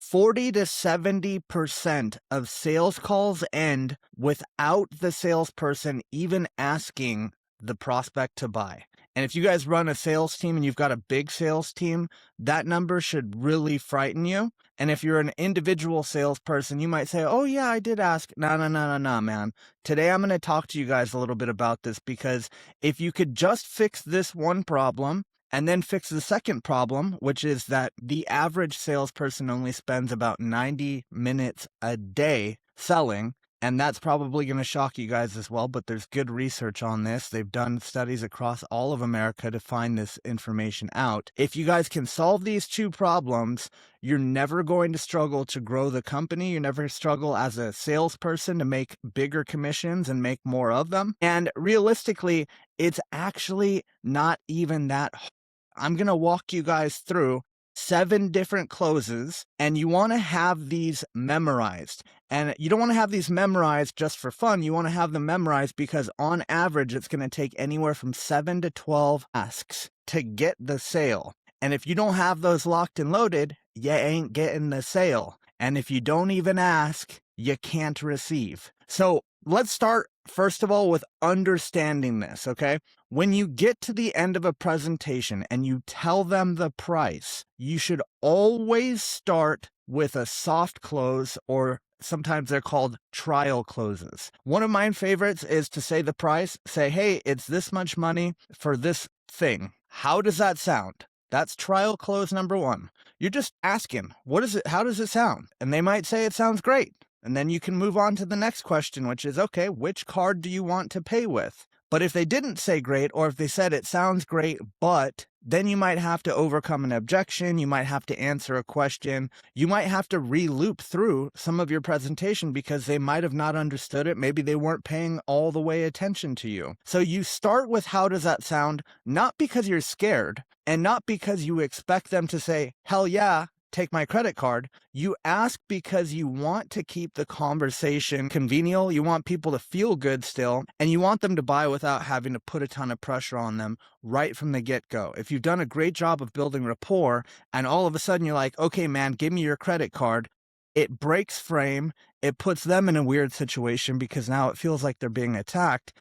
40 to 70% of sales calls end without the salesperson even asking the prospect to buy. And if you guys run a sales team and you've got a big sales team, that number should really frighten you. And if you're an individual salesperson, you might say, oh yeah, I did ask. No, man. Today I'm going to talk to you guys a little bit about this, because if you could just fix this one problem and then fix the second problem, which is that the average salesperson only spends about 90 minutes a day selling. And that's probably going to shock you guys as well, but there's good research on this. They've done studies across all of America to find this information out. If you guys can solve these two problems, you're never going to struggle to grow the company. You never struggle as a salesperson to make bigger commissions and make more of them. And realistically, it's actually not even that hard. I'm going to walk you guys through 7 different closes, and you want to have these memorized. And you don't want to have these memorized just for fun. You want to have them memorized because on average, it's going to take anywhere from 7 to 12 asks to get the sale. And if you don't have those locked and loaded, you ain't getting the sale. And if you don't even ask, you can't receive. So let's start, first of all, with understanding this, okay? When you get to the end of a presentation and you tell them the price, you should always start with a soft close, or sometimes they're called trial closes. One of my favorites is to say the price, say, hey, it's this much money for this thing. How does that sound? That's trial close number 1. You're just asking, what is it? How does it sound? And they might say it sounds great. And then you can move on to the next question, which is, okay, which card do you want to pay with? But if they didn't say great, or if they said it sounds great, but, then you might have to overcome an objection. You might have to answer a question. You might have to re-loop through some of your presentation because they might have not understood it. Maybe they weren't paying all the way attention to you. So you start with how does that sound? Not because you're scared and not because you expect them to say, hell yeah, take my credit card. You ask because you want to keep the conversation convivial. You want people to feel good still, and you want them to buy without having to put a ton of pressure on them right from the get-go. If you've done a great job of building rapport and all of a sudden you're like, okay, man, give me your credit card, it breaks frame. It puts them in a weird situation because now it feels like they're being attacked.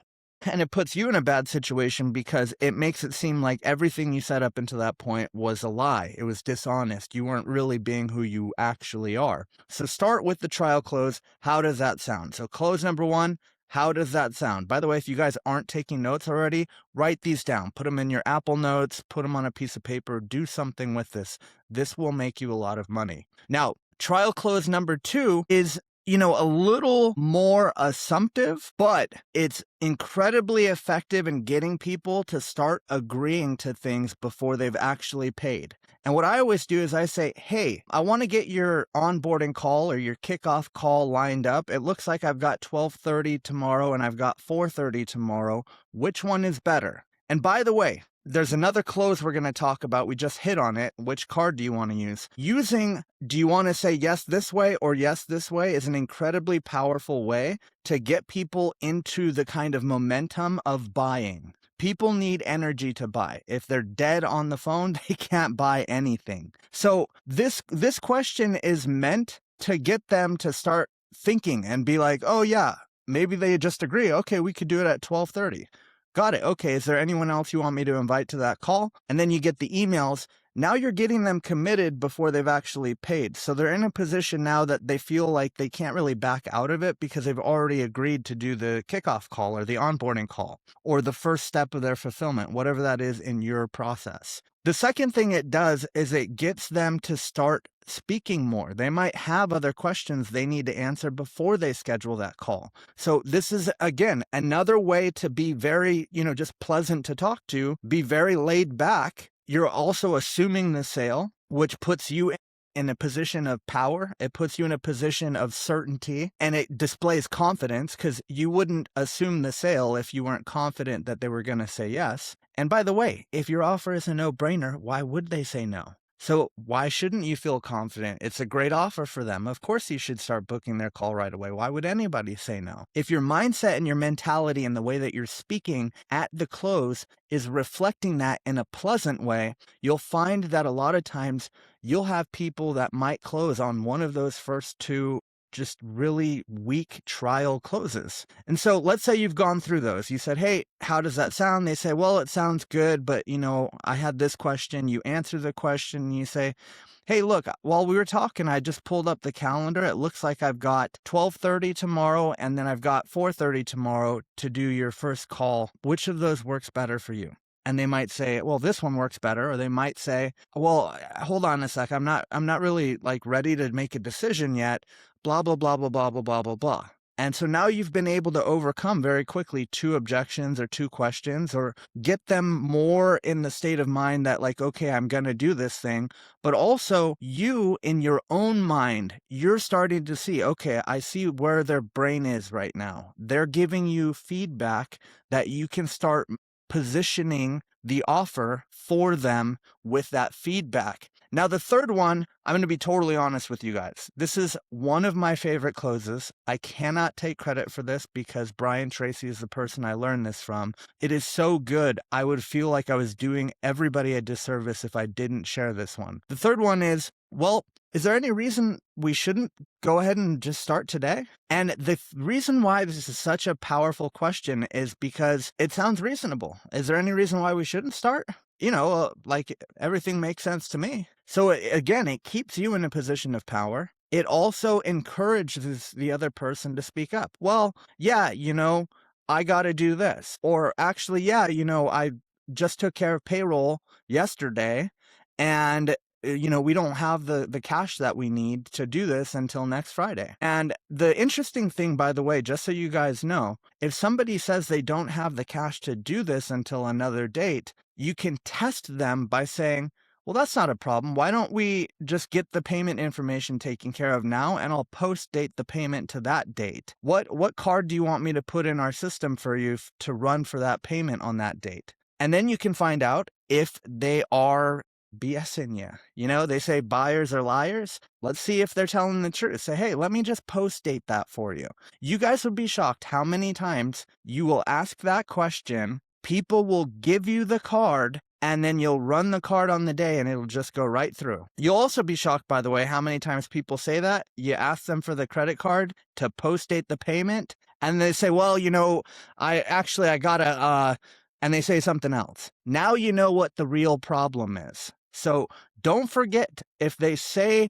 And it puts you in a bad situation because it makes it seem like everything you said up until that point was a lie. It was dishonest. You weren't really being who you actually are. So start with the trial close. How does that sound? So close number 1, how does that sound? By the way, if you guys aren't taking notes already, write these down. Put them in your Apple Notes, put them on a piece of paper, do something with this. This will make you a lot of money. Now, trial close number 2 is a little more assumptive, but it's incredibly effective in getting people to start agreeing to things before they've actually paid. And what I always do is I say, hey, I want to get your onboarding call or your kickoff call lined up. It looks like I've got 12:30 tomorrow and I've got 4:30 tomorrow. Which one is better? And by the way, there's another close we're going to talk about. We just hit on it. Which card do you want to use? Do you want to say yes this way or yes this way is an incredibly powerful way to get people into the kind of momentum of buying. People need energy to buy. If they're dead on the phone, they can't buy anything. So this question is meant to get them to start thinking and be like, oh yeah, maybe they just agree. Okay, we could do it at 12:30. Got it. Okay, is there anyone else you want me to invite to that call? And then you get the emails. Now you're getting them committed before they've actually paid. So they're in a position now that they feel like they can't really back out of it because they've already agreed to do the kickoff call or the onboarding call or the first step of their fulfillment, whatever that is in your process. The second thing it does is it gets them to start speaking more. They might have other questions they need to answer before they schedule that call. So this is, again, another way to be very, just pleasant to talk to, be very laid back. You're also assuming the sale, which puts you in a position of power. It puts you in a position of certainty, and it displays confidence because you wouldn't assume the sale if you weren't confident that they were going to say yes. And by the way, if your offer is a no-brainer, why would they say no? So why shouldn't you feel confident? It's a great offer for them. Of course, you should start booking their call right away. Why would anybody say no? If your mindset and your mentality and the way that you're speaking at the close is reflecting that in a pleasant way, you'll find that a lot of times you'll have people that might close on one of those first two just really weak trial closes. And so let's say you've gone through those. You said, hey, how does that sound? They say, well, it sounds good, but I had this question. You answer the question and you say, hey, look, while we were talking, I just pulled up the calendar. It looks like I've got 12:30 tomorrow, and then I've got 4:30 tomorrow to do your first call. Which of those works better for you? And they might say, well, this one works better. Or they might say, well, hold on a sec. I'm not really like ready to make a decision yet. Blah, blah, blah, blah, blah, blah, blah, blah, blah. And so now you've been able to overcome very quickly 2 objections or 2 questions, or get them more in the state of mind that like, okay, I'm going to do this thing. But also you in your own mind, you're starting to see, okay, I see where their brain is right now. They're giving you feedback that you can start positioning the offer for them with that feedback. Now, the third one, I'm going to be totally honest with you guys. This is one of my favorite closes. I cannot take credit for this because Brian Tracy is the person I learned this from. It is so good. I would feel like I was doing everybody a disservice if I didn't share this one. The third one is, well, is there any reason we shouldn't go ahead and just start today? And the reason why this is such a powerful question is because it sounds reasonable. Is there any reason why we shouldn't start? Like everything makes sense to me. So again, it keeps you in a position of power. It also encourages the other person to speak up. Well, yeah, I got to do this. Or actually, yeah, I just took care of payroll yesterday, and we don't have the cash that we need to do this until next Friday. And the interesting thing, by the way, just so you guys know, if somebody says they don't have the cash to do this until another date, you can test them by saying, well, that's not a problem. Why don't we just get the payment information taken care of now, and I'll post date the payment to that date. What card do you want me to put in our system for you to run for that payment on that date? And then you can find out if they are BSing you. They say buyers are liars. Let's see if they're telling the truth. Say, hey, let me just post date that for you. You guys would be shocked how many times you will ask that question. People will give you the card, and then you'll run the card on the day and it'll just go right through. You'll also be shocked, by the way, how many times people say that. You ask them for the credit card to post date the payment, and they say, well, I gotta, and they say something else. Now you know what the real problem is. So don't forget, if they say,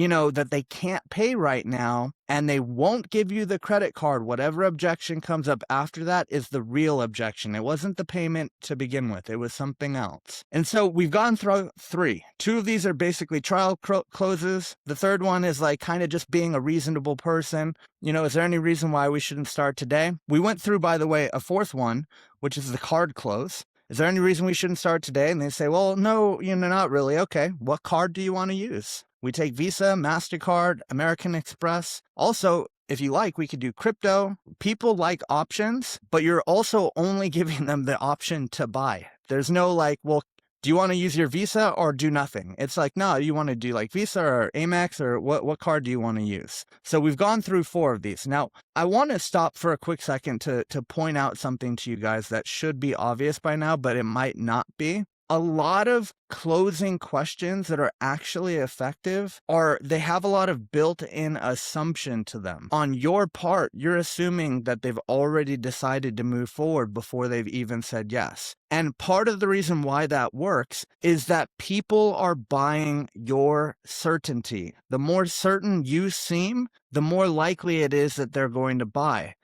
that they can't pay right now and they won't give you the credit card, whatever objection comes up after that is the real objection. It wasn't the payment to begin with. It was something else. And so we've gone through 3. 2 of these are basically trial closes. The third one is like kind of just being a reasonable person. Is there any reason why we shouldn't start today? We went through, by the way, a 4th one, which is the card close. Is there any reason we shouldn't start today? And they say, well, no, not really. Okay, what card do you want to use? We take Visa, MasterCard, American Express. Also, if you like, we could do crypto. People like options, but you're also only giving them the option to buy. There's no like, well, do you want to use your Visa or do nothing? It's like, no, you want to do like Visa or Amex, or what card do you want to use? So we've gone through 4 of these. Now, I want to stop for a quick second to point out something to you guys that should be obvious by now, but it might not be. A lot of closing questions that are actually effective they have a lot of built-in assumption to them. On your part, you're assuming that they've already decided to move forward before they've even said yes. And part of the reason why that works is that people are buying your certainty. The more certain you seem, the more likely it is that they're going to buy.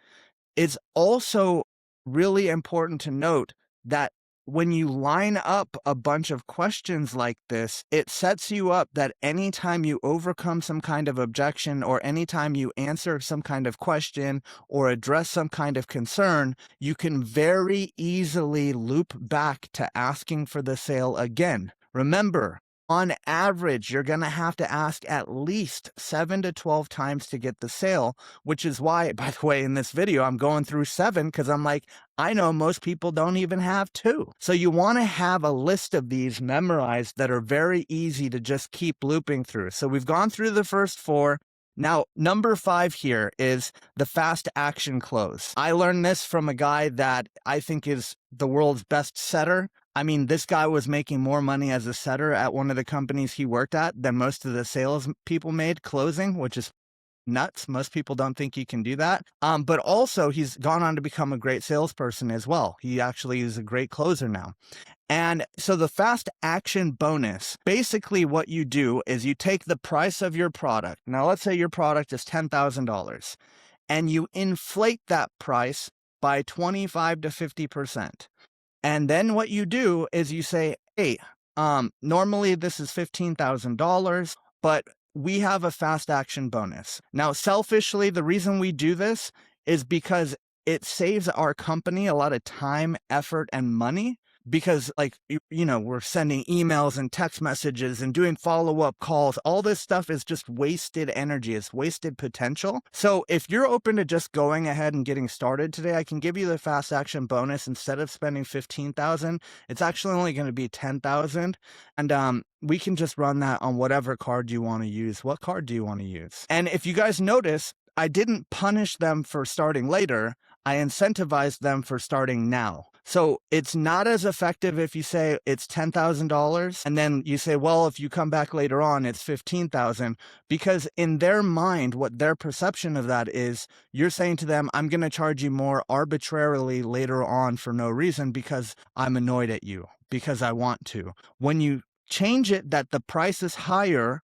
It's also really important to note that when you line up a bunch of questions like this, it sets you up that anytime you overcome some kind of objection, or anytime you answer some kind of question or address some kind of concern, you can very easily loop back to asking for the sale again. Remember, On average, you're going to have to ask at least 7 to 12 times to get the sale, which is why, by the way, in this video, I'm going through 7 because I'm like, I know most people don't even have 2. So you want to have a list of these memorized that are very easy to just keep looping through. So we've gone through the first 4. Now, number 5 here is the fast action close. I learned this from a guy that I think is the world's best setter. I mean, this guy was making more money as a setter at one of the companies he worked at than most of the sales people made closing, which is nuts. Most people don't think you can do that. But also, he's gone on to become a great salesperson as well. He actually is a great closer now. And so the fast action bonus, basically what you do is you take the price of your product. Now, let's say your product is $10,000 and you inflate that price by 25 to 50%. And then what you do is you say, hey, normally this is $15,000, but we have a fast action bonus. Now, selfishly, the reason we do this is because it saves our company a lot of time, effort, and money. Because, like, we're sending emails and text messages and doing follow-up calls. All this stuff is just wasted energy. It's wasted potential. So if you're open to just going ahead and getting started today, I can give you the fast action bonus. Instead of spending $15,000, it's actually only going to be $10,000. And we can just run that on whatever card you want to use. What card do you want to use? And if you guys notice, I didn't punish them for starting later. I incentivized them for starting now. So it's not as effective if you say it's $10,000 and then you say, well, if you come back later on, it's $15,000, because in their mind, what their perception of that is, you're saying to them, I'm going to charge you more arbitrarily later on for no reason because I'm annoyed at you, because I want to. When you change it that the price is higher,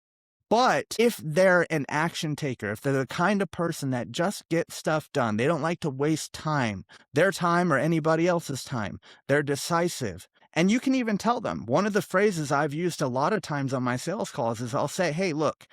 but if they're an action taker, if they're the kind of person that just gets stuff done, they don't like to waste time, their time or anybody else's time, they're decisive. And you can even tell them. One of the phrases I've used a lot of times on my sales calls is I'll say, hey, look,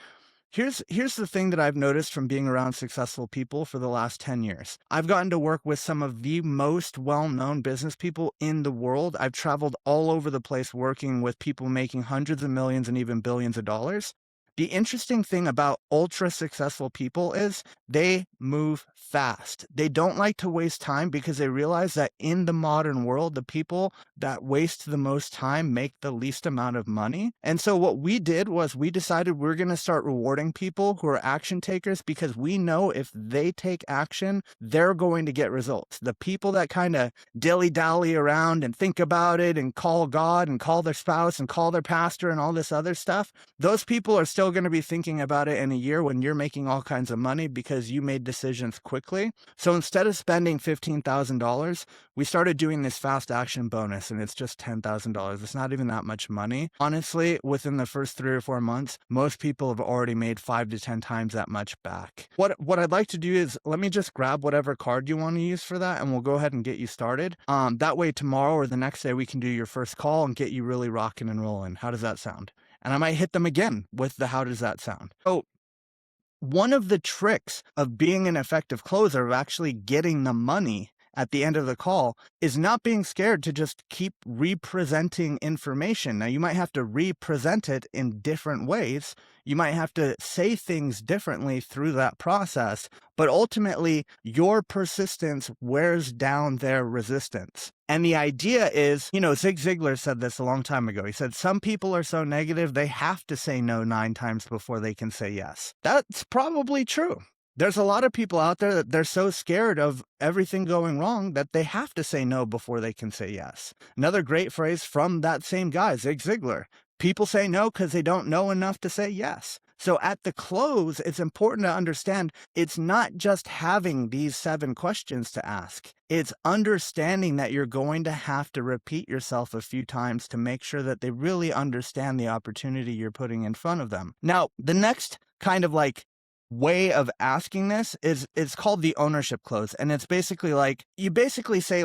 here's the thing that I've noticed from being around successful people for the last 10 years. I've gotten to work with some of the most well-known business people in the world. I've traveled all over the place working with people making hundreds of millions and even billions of dollars. The interesting thing about ultra successful people is they move fast. They don't like to waste time because they realize that in the modern world, the people that waste the most time make the least amount of money. And so what we did was we decided we're going to start rewarding people who are action takers, because we know if they take action, they're going to get results. The people that kind of dilly-dally around and think about it and call God and call their spouse and call their pastor and all this other stuff, those people are still going to be thinking about it in a year when you're making all kinds of money because you made decisions quickly. So instead of spending $15,000, we started doing this fast action bonus, and it's just $10,000. It's not even that much money. Honestly, within the first 3 or 4 months, most people have already made 5 to 10 times that much back. What I'd like to do is, let me just grab whatever card you want to use for that, and we'll go ahead and get you started. That way tomorrow or the next day, we can do your first call and get you really rocking and rolling. How does that sound? And I might hit them again with the how does that sound? So one of the tricks of being an effective closer, of actually getting the money at the end of the call, is not being scared to just keep representing information. Now, you might have to represent it in different ways. You might have to say things differently through that process, but ultimately your persistence wears down their resistance. And the idea is, Zig Ziglar said this a long time ago. He said, some people are so negative, they have to say no 9 times before they can say yes. That's probably true. There's a lot of people out there that they're so scared of everything going wrong that they have to say no before they can say yes. Another great phrase from that same guy, Zig Ziglar. People say no because they don't know enough to say yes. So at the close, it's important to understand it's not just having these 7 questions to ask. It's understanding that you're going to have to repeat yourself a few times to make sure that they really understand the opportunity you're putting in front of them. Now, the next kind of way of asking this is, it's called the ownership close. And it's basically you basically say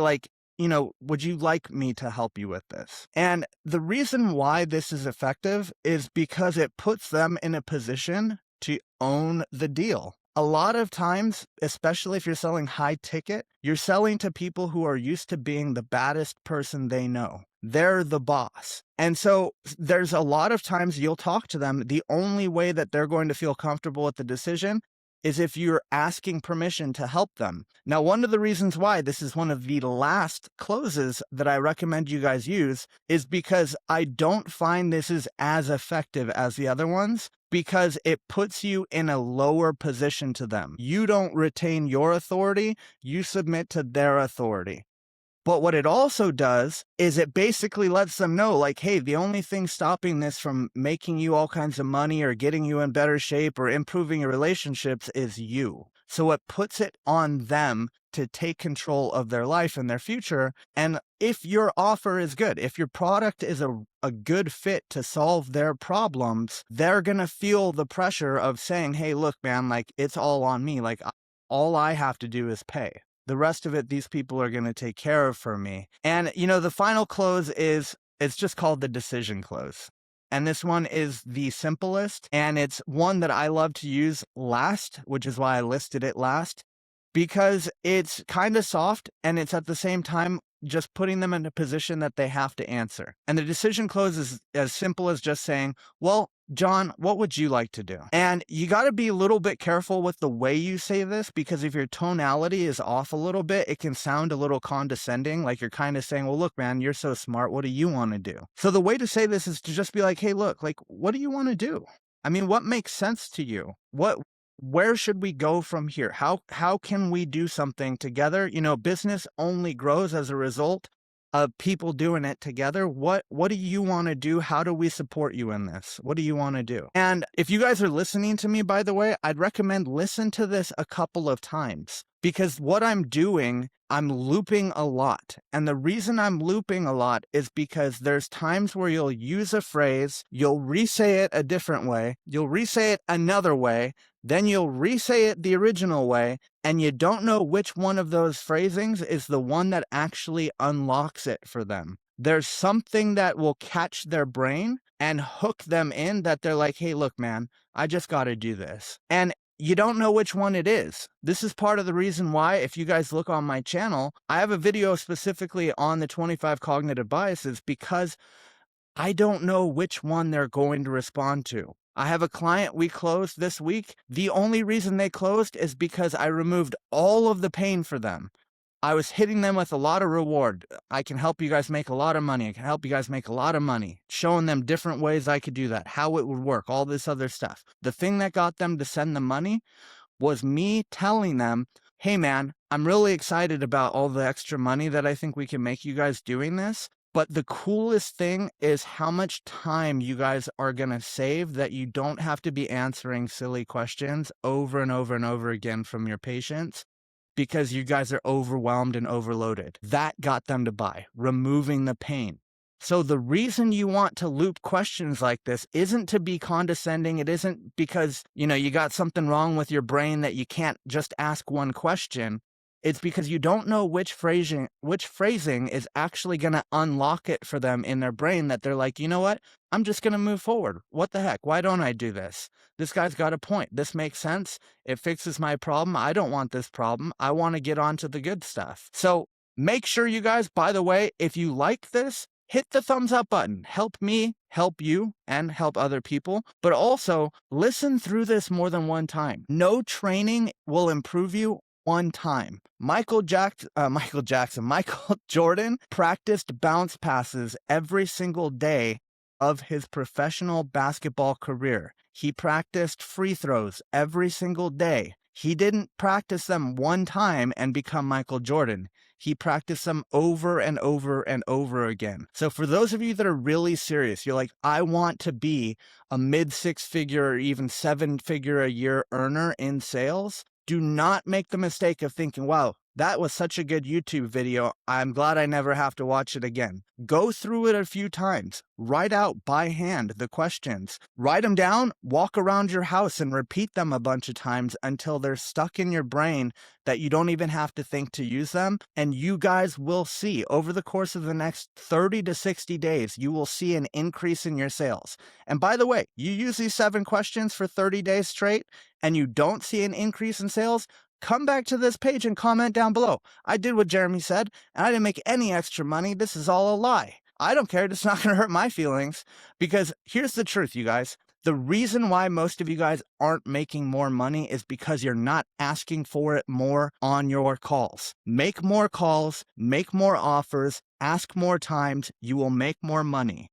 would you like me to help you with this? And the reason why this is effective is because it puts them in a position to own the deal. A lot of times, especially if you're selling high ticket, you're selling to people who are used to being the baddest person they know. They're the boss. And so there's a lot of times you'll talk to them. The only way that they're going to feel comfortable with the decision is if you're asking permission to help them. Now, one of the reasons why this is one of the last closes that I recommend you guys use is because I don't find this is as effective as the other ones, because it puts you in a lower position to them. You don't retain your authority, you submit to their authority. But what it also does is it basically lets them know, like, hey, the only thing stopping this from making you all kinds of money or getting you in better shape or improving your relationships is you. So it puts it on them to take control of their life and their future. And if your offer is good, if your product is a good fit to solve their problems, they're going to feel the pressure of saying, hey, look, man, like, it's all on me. Like, all I have to do is pay. The rest of it, these people are going to take care of for me. And, the final close it's just called the decision close. And this one is the simplest, and it's one that I love to use last, which is why I listed it last, because it's kind of soft and it's at the same time just putting them in a position that they have to answer. And the decision close is as simple as just saying, well, John, what would you like to do? And you got to be a little bit careful with the way you say this, because if your tonality is off a little bit, it can sound a little condescending, like you're kind of saying, well, look, man, you're so smart. What do you want to do? So the way to say this is to just be like, hey, look, like, what do you want to do? I mean, what makes sense to you? Where should we go from here? How can we do something together? Business only grows as a result of people doing it together. What do you want to do? How do we support you in this? What do you want to do? And if you guys are listening to me, by the way, I'd recommend listen to this a couple of times, because what I'm doing, I'm looping a lot. And the reason I'm looping a lot is because there's times where you'll use a phrase, you'll re-say it a different way, you'll re-say it another way, then you'll re-say it the original way, and you don't know which one of those phrasings is the one that actually unlocks it for them. There's something that will catch their brain and hook them in, that they're like, hey, look, man, I just got to do this. And you don't know which one it is. This is part of the reason why, if you guys look on my channel, I have a video specifically on the 25 cognitive biases, because I don't know which one they're going to respond to. I have a client we closed this week. The only reason they closed is because I removed all of the pain for them. I was hitting them with a lot of reward. I can help you guys make a lot of money. I can help you guys make a lot of money. Showing them different ways I could do that, how it would work, all this other stuff. The thing that got them to send the money was me telling them, hey man, I'm really excited about all the extra money that I think we can make you guys doing this. But the coolest thing is how much time you guys are going to save, that you don't have to be answering silly questions over and over and over again from your patients, because you guys are overwhelmed and overloaded. That got them to buy, removing the pain. So the reason you want to loop questions like this isn't to be condescending. It isn't because, you got something wrong with your brain that you can't just ask one question. It's because you don't know which phrasing is actually going to unlock it for them in their brain, that they're like, you know what? I'm just going to move forward. What the heck? Why don't I do this? This guy's got a point. This makes sense. It fixes my problem. I don't want this problem. I want to get on to the good stuff. So make sure you guys, by the way, if you like this, hit the thumbs up button. Help me, help you, and help other people. But also listen through this more than one time. No training will improve you one time. Michael Jordan practiced bounce passes every single day of his professional basketball career. He practiced free throws every single day. He didn't practice them one time and become Michael Jordan. He practiced them over and over and over again. So for those of you that are really serious, you're like, I want to be a mid-six-figure or even seven-figure a year earner in sales, do not make the mistake of thinking, wow, that was such a good YouTube video. I'm glad I never have to watch it again. Go through it a few times. Write out by hand the questions. Write them down, walk around your house and repeat them a bunch of times until they're stuck in your brain that you don't even have to think to use them. And you guys will see over the course of the next 30 to 60 days, you will see an increase in your sales. And by the way, you use these 7 questions for 30 days straight and you don't see an increase in sales, come back to this page and comment down below. I did what Jeremy said, and I didn't make any extra money. This is all a lie. I don't care. It's not going to hurt my feelings, because here's the truth, you guys. The reason why most of you guys aren't making more money is because you're not asking for it more on your calls. Make more calls, make more offers, ask more times, you will make more money.